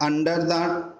Under the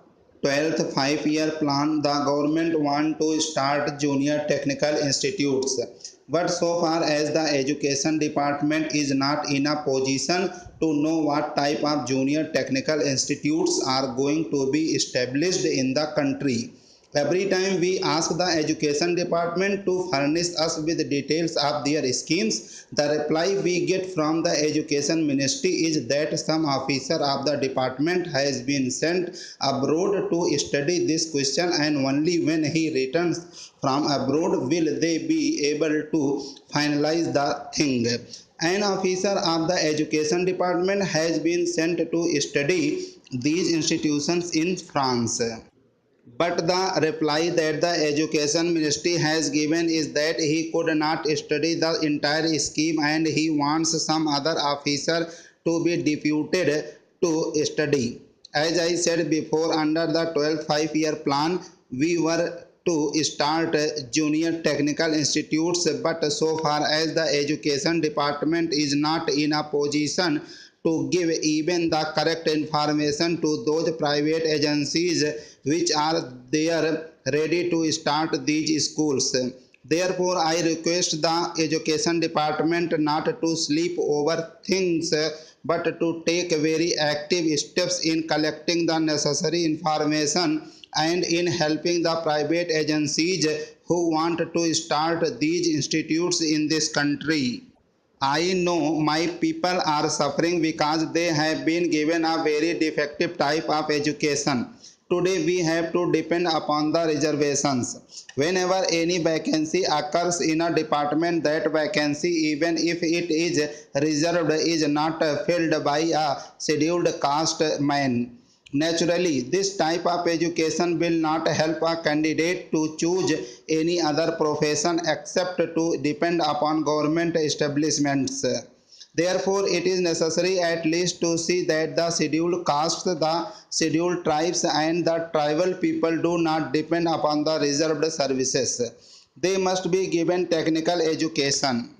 12th five-year plan, the government want to start junior technical institutes. But so far as the education department is not in a position to know what type of junior technical institutes are going to be established in the country. Every time we ask the education department to furnish us with details of their schemes, the reply we get from the education ministry is that some officer of the department has been sent abroad to study this question, and only when he returns from abroad will they be able to finalize the thing. An officer of the education department has been sent to study these institutions in France. But the reply that the education ministry has given is that he could not study the entire scheme and he wants some other officer to be deputed to study. As I said before, under the 12th five-year plan, we were to start junior technical institutes, but so far as the education department is not in a position to give even the correct information to those private agencies which are there ready to start these schools. Therefore, I request the education department not to sleep over things but to take very active steps in collecting the necessary information and in helping the private agencies who want to start these institutes in this country. I know my people are suffering because they have been given a very defective type of education. Today we have to depend upon the reservations. Whenever any vacancy occurs in a department, that vacancy, even if it is reserved, is not filled by a scheduled caste man. Naturally, this type of education will not help a candidate to choose any other profession except to depend upon government establishments. Therefore, it is necessary at least to see that the scheduled castes, the scheduled tribes, and the tribal people do not depend upon the reserved services. They must be given technical education.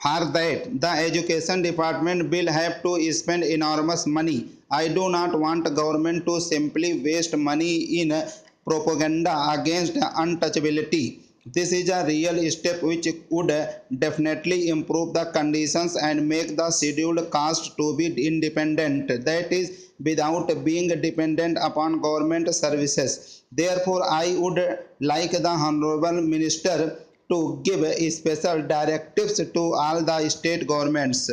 For that, the education department will have to spend enormous money. I do not want government to simply waste money in propaganda against untouchability. This is a real step which would definitely improve the conditions and make the scheduled caste to be independent. That is, without being dependent upon government services. Therefore, I would like the Honorable Minister to give special directives to all the state governments.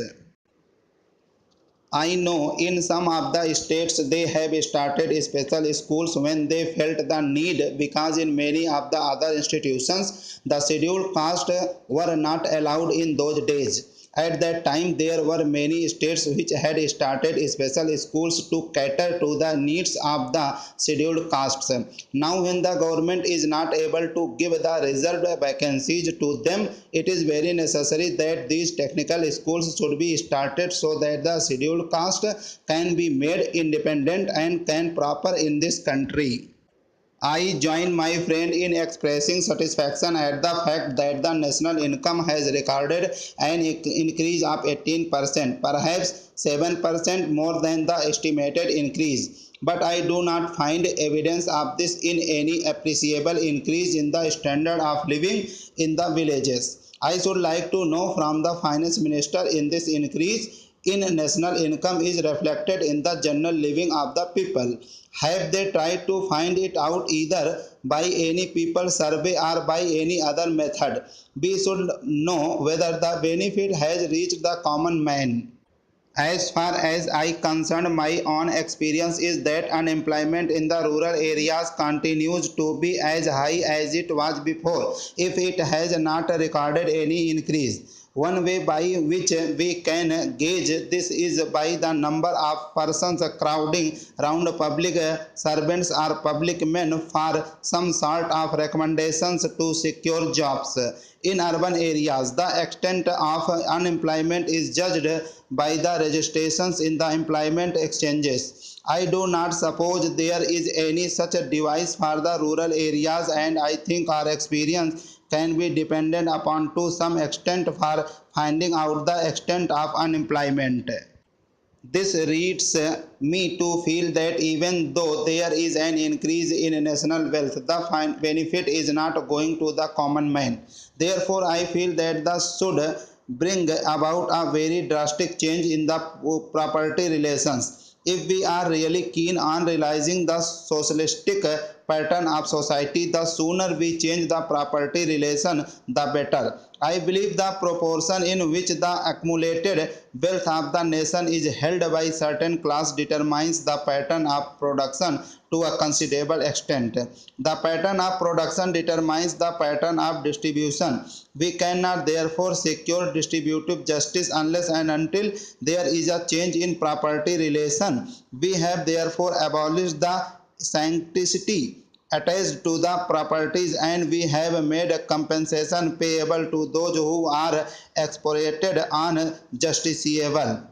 I know in some of the states they have started special schools when they felt the need, because in many of the other institutions the scheduled castes were not allowed in those days. At that time, there were many states which had started special schools to cater to the needs of the scheduled castes. Now, when the government is not able to give the reserved vacancies to them, it is very necessary that these technical schools should be started so that the scheduled caste can be made independent and can prosper in this country. I join my friend in expressing satisfaction at the fact that the national income has recorded an increase of 18%, perhaps 7% more than the estimated increase. But I do not find evidence of this in any appreciable increase in the standard of living in the villages. I should like to know from the finance minister in this increase in national income is reflected in the general living of the people. Have they tried to find it out either by any people survey or by any other method? We should know whether the benefit has reached the common man. As far as I concerned, my own experience is that unemployment in the rural areas continues to be as high as it was before, if it has not recorded any increase. One way by which we can gauge this is by the number of persons crowding round public servants or public men for some sort of recommendations to secure jobs. In urban areas, the extent of unemployment is judged by the registrations in the employment exchanges. I do not suppose there is any such a device for the rural areas, and I think our experience can be dependent upon to some extent for finding out the extent of unemployment. This leads me to feel that even though there is an increase in national wealth, the benefit is not going to the common man. Therefore, I feel that this should bring about a very drastic change in the property relations. If we are really keen on realizing the socialistic pattern of society, the sooner we change the property relation, the better. I believe the proportion in which the accumulated wealth of the nation is held by certain class determines the pattern of production to a considerable extent. The pattern of production determines the pattern of distribution. We cannot therefore secure distributive justice unless and until there is a change in property relation. We have therefore abolished the sanctity attached to the properties, and we have made a compensation payable to those who are expropriated on justiciable.